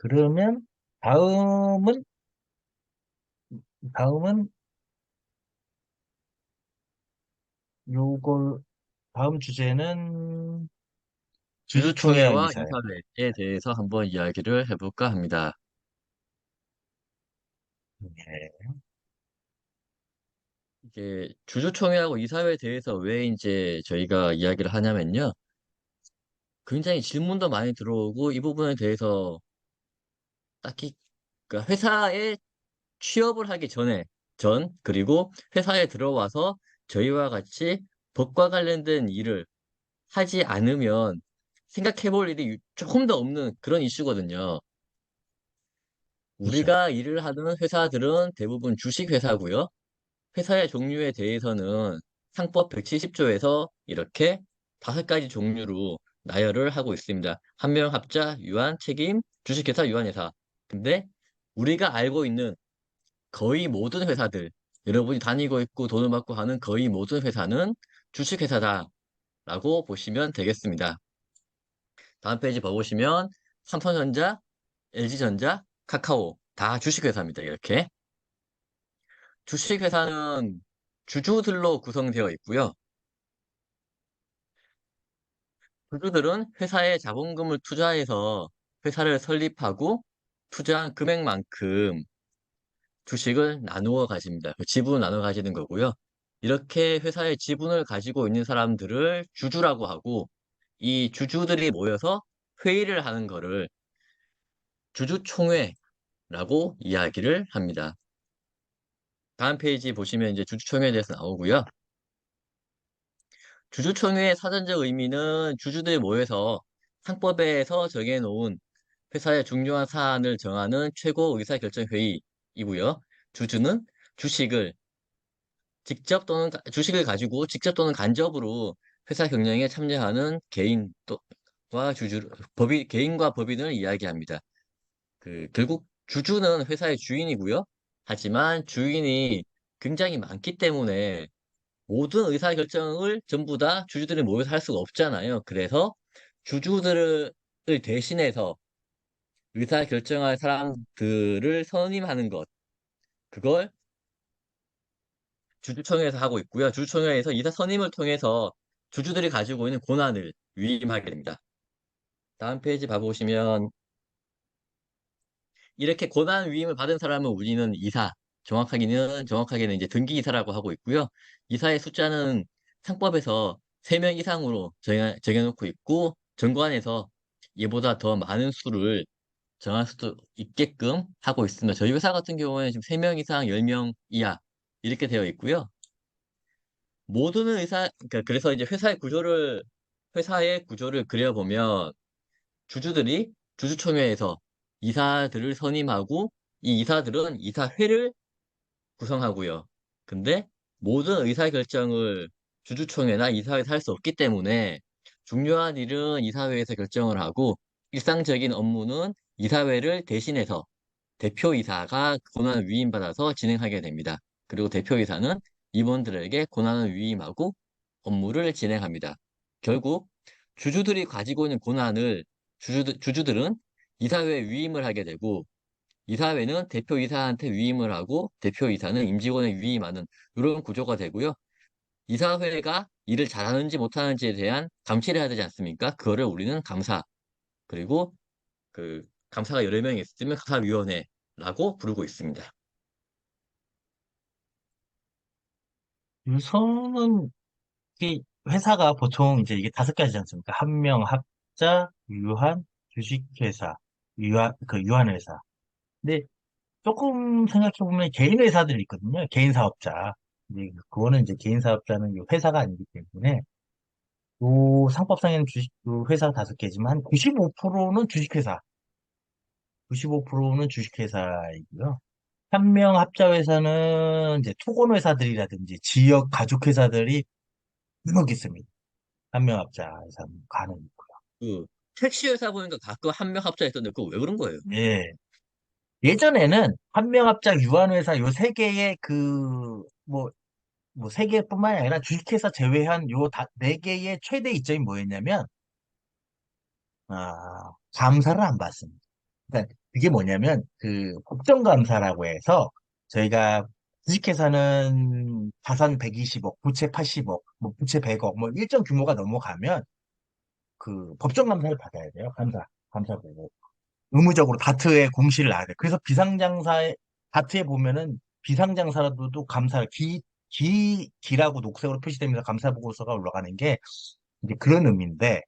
그러면 다음은, 다음은 요걸, 다음 주제는 주주총회와 주주총회와 이사회. 이사회에 대해서 한번 이야기를 해볼까 합니다. 네. 이게 주주총회하고 이사회에 대해서 왜 이제 저희가 이야기를 하냐면요. 굉장히 질문도 많이 들어오고 이 부분에 대해서 딱히 그러니까 회사에 취업을 하기 전에 그리고 회사에 들어와서 저희와 같이 법과 관련된 일을 하지 않으면 생각해 볼 일이 조금 더 없는 그런 이슈거든요. 그렇죠. 우리가 일을 하는 회사들은 대부분 주식 회사고요. 회사의 종류에 대해서는 상법 170조에서 이렇게 5가지 종류로 나열을 하고 있습니다. 한명합자, 유한, 책임, 주식회사, 유한회사. 근데 우리가 알고 있는 거의 모든 회사들, 여러분이 다니고 있고 돈을 받고 하는 거의 모든 회사는 주식회사다라고 보시면 되겠습니다. 다음 페이지 봐보시면 삼성전자, LG전자, 카카오 다 주식회사입니다. 이렇게. 주식회사는 주주들로 구성되어 있고요. 주주들은 회사에 자본금을 투자해서 회사를 설립하고 투자한 금액만큼 주식을 나누어 가집니다. 그 지분을 나누어 가지는 거고요. 이렇게 회사의 지분을 가지고 있는 사람들을 주주라고 하고 이 주주들이 모여서 회의를 하는 거를 주주총회라고 이야기를 합니다. 다음 페이지 보시면 이제 주주총회에 대해서 나오고요. 주주총회의 사전적 의미는 주주들이 모여서 상법에서 정해놓은 회사의 중요한 사안을 정하는 최고 의사결정회의이고요. 주주는 주식을 주식을 가지고 직접 또는 간접으로 회사 경영에 참여하는 개인과 개인과 법인을 이야기합니다. 결국 주주는 회사의 주인이고요. 하지만 주인이 굉장히 많기 때문에 모든 의사결정을 전부 다 주주들이 모여서 할 수가 없잖아요. 그래서 주주들을 대신해서 의사결정할 사람들을 선임하는 것, 그걸 주주총회에서 하고 있고요. 주주총회에서 이사 선임을 통해서 주주들이 가지고 있는 권한을 위임하게 됩니다. 다음 페이지 봐보시면 이렇게 권한 위임을 받은 사람을 우리는 이사, 정확하게는 이제 등기 이사라고 하고 있고요. 이사의 숫자는 상법에서 3명 이상으로 정해놓고 있고 정관에서 얘보다 더 많은 수를 정할 수도 있게끔 하고 있습니다. 저희 회사 같은 경우에는 지금 3명 이상, 10명 이하 이렇게 되어 있고요. 그러니까 그래서 이제 회사의 구조를 그려보면 주주들이 주주총회에서 이사들을 선임하고 이 이사들은 이사회를 구성하고요. 근데 모든 의사결정을 주주총회나 이사회에서 할 수 없기 때문에 중요한 일은 이사회에서 결정을 하고 일상적인 업무는 이사회를 대신해서 대표이사가 권한을 위임받아서 진행하게 됩니다. 그리고 대표이사는 임원들에게 권한을 위임하고 업무를 진행합니다. 결국 주주들이 가지고 있는 권한을 주주들은 이사회에 위임을 하게 되고 이사회는 대표이사한테 위임을 하고 대표이사는 임직원에 위임하는 이런 구조가 되고요. 이사회가 일을 잘하는지 못하는지에 대한 감시를 해야 되지 않습니까? 그거를 우리는 감사, 그리고 감사가 여러 명이 있으면 감사위원회라고 부르고 있습니다. 유성은, 이 회사가 보통 이제 이게 5가지지 않습니까? 한명합자, 유한, 주식회사, 유한회사. 근데 조금 생각해보면 개인 회사들이 있거든요. 개인 사업자. 근데 그거는 이제 개인 사업자는 이 회사가 아니기 때문에 요 상법상에는 요 회사가 5개지만 한 95%는 주식회사, 95%는 주식회사이고요. 한명합자회사는 이제 토건회사들이라든지 지역 가족회사들이 쭉 있습니다. 한명합자회사는 가능 있고요. 그 택시 회사 보니까 가끔 한 명 합자했었는데 그거 왜 그런 거예요? 예. 예전에는 한명합자, 유한회사 요 3개의 뭐 3개뿐만이 아니라 주식회사 제외한 요 4개의 최대 이점이 뭐였냐면, 감사를 안 받습니다. 그러니까 그게 뭐냐면, 그, 국정감사라고 해서, 저희가 주식회사는 자산 120억, 부채 80억, 뭐 부채 100억, 뭐 일정 규모가 넘어가면, 그, 법정감사를 받아야 돼요. 감사 보고. 의무적으로 다트에 공시를 놔야 돼. 그래서 다트에 보면은 비상장사라도 감사, 기라고 녹색으로 표시되면서 감사 보고서가 올라가는 게 이제 그런 의미인데,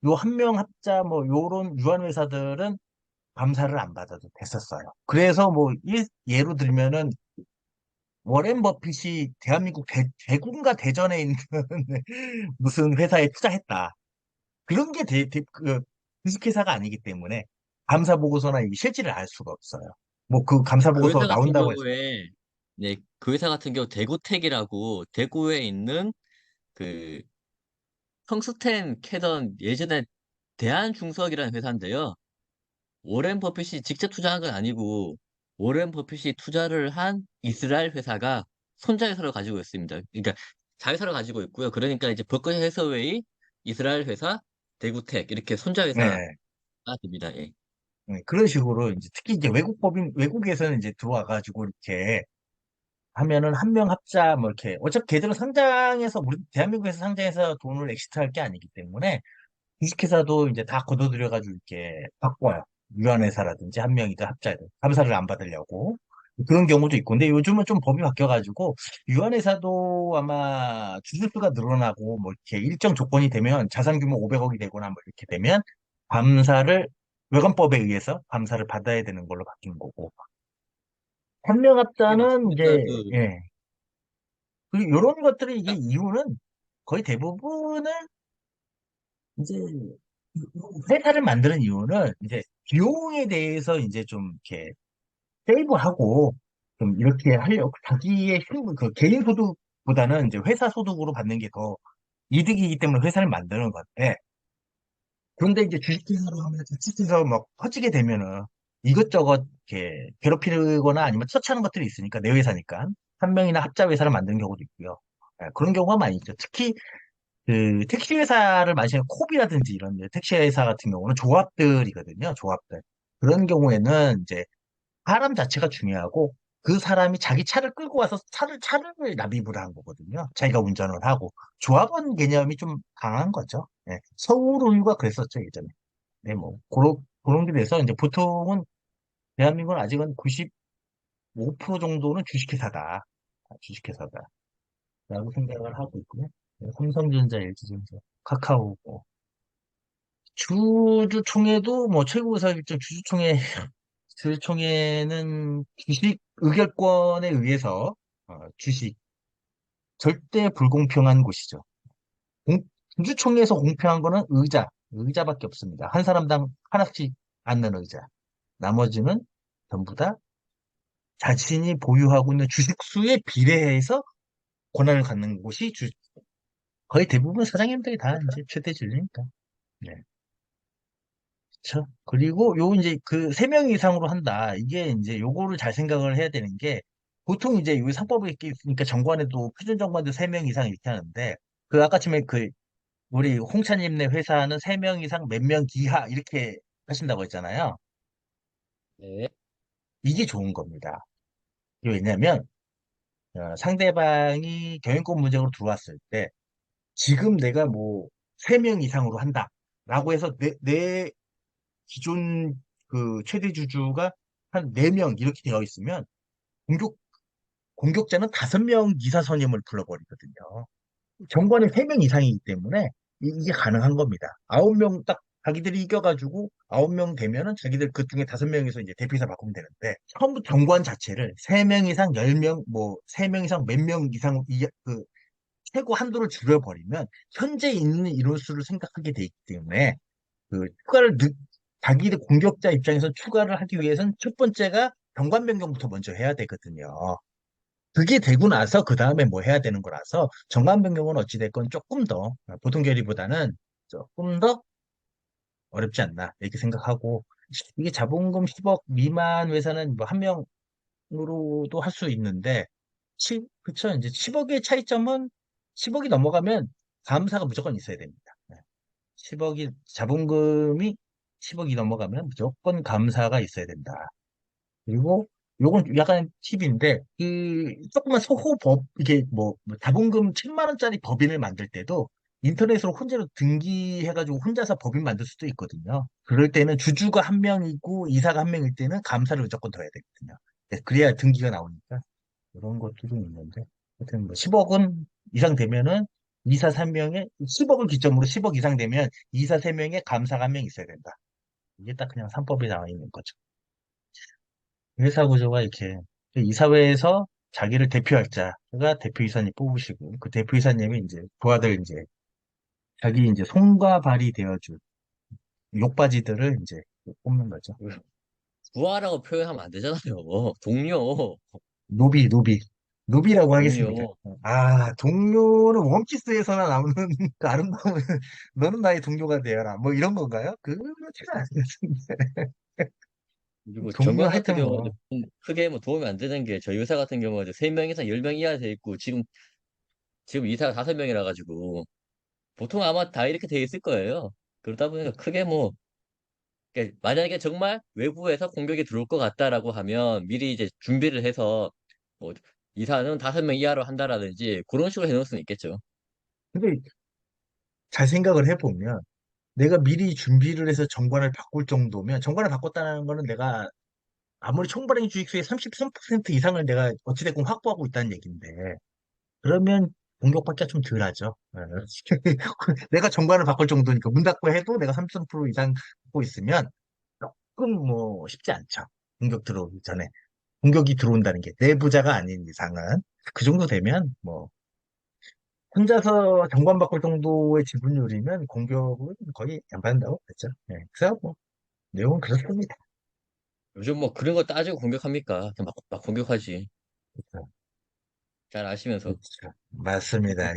요 한명합자 뭐 요런 유한 회사들은 감사를 안 받아도 됐었어요. 그래서 뭐 예로 들면은 워렌 버핏이 대한민국 대구인가 대전에 있는 무슨 회사에 투자했다. 그런 게 주식회사가 아니기 때문에 감사 보고서나 이 실질을 알 수가 없어요. 뭐 그 감사 그 보고서 회사 같은 나온다고 해서 경우에, 네, 그 회사 같은 경우 대구텍이라고 대구에 있는 그 성스텐 캐던 예전에 대한중석이라는 회사인데요. 오렌 버핏이 직접 투자한 건 아니고 오렌 버핏이 투자를 한 이스라엘 회사가 손자회사를 가지고 있습니다. 그러니까 자회사를 가지고 있고요. 그러니까 이제 버커셔 해서웨이, 이스라엘 회사, 대구텍 이렇게 손자회사가 네, 됩니다. 예. 그런 식으로 이제 특히 이제 외국에서는 이제 들어와가지고 이렇게 하면은 한명합자 뭐 이렇게 어차피 걔들은 상장해서 우리 대한민국에서 상장해서 돈을 엑시트할 게 아니기 때문에 주식회사도 이제 다 걷어들여가지고 이렇게 바꿔요. 유한회사라든지 한 명이든 합자든 감사를 안 받으려고. 그런 경우도 있고. 근데 요즘은 좀 법이 바뀌어가지고, 유한회사도 아마 주주수가 늘어나고, 뭐 이렇게 일정 조건이 되면 자산 규모 500억이 되거나 뭐 이렇게 되면, 감사를, 외관법에 의해서 감사를 받아야 되는 걸로 바뀐 거고. 예, 현명합자는 맞습니다. 이제, 예. 그리고 이런 것들이 이게 이유는 거의 대부분은 이제 회사를 만드는 이유는 이제 비용에 대해서 이제 좀 이렇게 세이브하고 좀 이렇게 하려고 자기의 그 개인 소득보다는 이제 회사 소득으로 받는 게 더 이득이기 때문에 회사를 만드는 건데 그런데 이제 주식회사로 하면 자칫해서 막 퍼지게 되면은 이것저것 이렇게 괴롭히거나 아니면 처치하는 것들이 있으니까 내 회사니까 한 명이나 합자 회사를 만드는 경우도 있고요. 그런 경우가 많이 있죠. 특히 그 택시 회사를 마시는 콥이라든지 이런 택시 회사 같은 경우는 조합들이거든요. 조합들. 그런 경우에는 이제 사람 자체가 중요하고 그 사람이 자기 차를 끌고 와서 차를 납입을 한 거거든요. 자기가 운전을 하고. 조합원 개념이 좀 강한 거죠. 예. 서울우유가 그랬었죠, 예전에. 네, 뭐, 그런 게 돼서 이제 보통은 대한민국은 아직은 95% 정도는 주식회사다. 주식회사다. 라고 생각을 하고 있고요. 네, 삼성전자, LG전자, 카카오고. 주주총회도 뭐 최고의사 결정 주주총회는 주식 의결권에 의해서 주식 절대 불공평한 곳이죠. 공- 주주총회에서 공평한 거는 의자밖에 없습니다. 한 사람당 하나씩 앉는 의자. 나머지는 전부 다 자신이 보유하고 있는 주식수에 비례해서 권한을 갖는 곳이 거의 대부분 사장님들이 다 이제 최대 진리니까. 네. 그쵸. 그리고 요 이제 그 세 명 이상으로 한다. 이게 이제 요거를 잘 생각을 해야 되는 게 보통 이제 요 상법에 있으니까 정관에도 표준 정관도 세 명 이상 이렇게 하는데 그 아까 전에 그 우리 홍차님네 회사는 세 명 이상 몇 명 기하 이렇게 하신다고 했잖아요. 네. 이게 좋은 겁니다. 이게 왜냐면 상대방이 경영권 문제로 들어왔을 때 지금 내가 뭐 세 명 이상으로 한다라고 해서 내 기존 그 최대 주주가 한 4명 이렇게 되어 있으면 공격, 공격자는 5명 이사 선임을 불러버리거든요. 정관이 3명 이상이기 때문에 게 가능한 겁니다. 9명 딱 자기들이 이겨가지고 9명 되면은 자기들 그 중에 5명에서 이제 대표이사 바꾸면 되는데 처음부터 정관 자체를 3명 이상, 10명, 뭐 3명 이상, 몇 명 이상 그 최고 한도를 줄여버리면 현재 있는 인원수를 생각하게 돼 있기 때문에 그 자기들 공격자 입장에서 추가를 하기 위해서는 첫 번째가 정관 변경부터 먼저 해야 되거든요. 그게 되고 나서 그 다음에 뭐 해야 되는 거라서 정관 변경은 어찌됐건 조금 더 보통 결의보다는 조금 더 어렵지 않나 이렇게 생각하고 이게 자본금 10억 미만 회사는 뭐 한 명으로도 할 수 있는데 그쵸 이제 10억의 차이점은 10억이 넘어가면 감사가 무조건 있어야 됩니다. 10억이 자본금이 10억이 넘어가면 무조건 감사가 있어야 된다. 그리고 요건 약간 팁인데, 조그만 소호법, 이게 뭐 자본금 10만 원짜리 법인을 만들 때도 인터넷으로 혼자로 등기해가지고 혼자서 법인 만들 수도 있거든요. 그럴 때는 주주가 한 명이고 이사가 한 명일 때는 감사를 무조건 더 해야 되거든요. 네, 그래야 등기가 나오니까. 이런 것도 좀 있는데. 하여튼 뭐 10억은 이상 되면은 이사 3명에, 10억을 기점으로 10억 이상 되면 이사 3명에 감사가 한 명 있어야 된다. 이게 딱 그냥 3법에 나와 있는 거죠. 회사 구조가 이렇게 이사회에서 자기를 대표할 자가 대표이사님 뽑으시고 그 대표이사님이 이제 부하들 이제 자기 이제 손과 발이 되어줄 욕바지들을 이제 뽑는 거죠. 부하라고 표현하면 안 되잖아요. 동료, 노비, 노비라고 하겠습니다. 동료. 아, 동료는 원피스에서나 나오는 그 아름다운 너는 나의 동료가 되어라. 뭐 이런 건가요? 그렇지는 않습니다. 그리고 동료 정관 같은 하여튼 경우도 뭐 크게 뭐 도움이 안 되는 게 저희 회사 같은 경우는 3명 이상 10명 이하 돼 있고 지금 이사가 5명이라 가지고 보통 아마 다 이렇게 돼 있을 거예요. 그러다 보니까 크게 뭐 그러니까 만약에 정말 외부에서 공격이 들어올 것 같다라고 하면 미리 이제 준비를 해서 뭐 이사는 5명 이하로 한다라든지 그런 식으로 해놓을 수는 있겠죠. 근데 잘 생각을 해보면 내가 미리 준비를 해서 정관을 바꿀 정도면 정관을 바꿨다는 거는 내가 아무리 총발행 주식수의 33% 이상을 내가 어찌됐건 확보하고 있다는 얘기인데 그러면 공격받기가 좀 덜하죠. 예. 내가 정관을 바꿀 정도니까 문 닫고 해도 내가 33% 이상 갖고 있으면 조금 뭐 쉽지 않죠. 공격 들어오기 전에. 공격이 들어온다는 게 내부자가 아닌 이상은 그 정도 되면 뭐 혼자서 정관 바꿀 정도의 지분율이면 공격은 거의 안 받는다고 했죠. 예. 그래서 뭐 내용은 그렇습니다. 요즘 뭐 그런 거 따지고 공격합니까? 그냥 막 공격하지. 그렇죠. 잘 아시면서. 그렇죠. 맞습니다.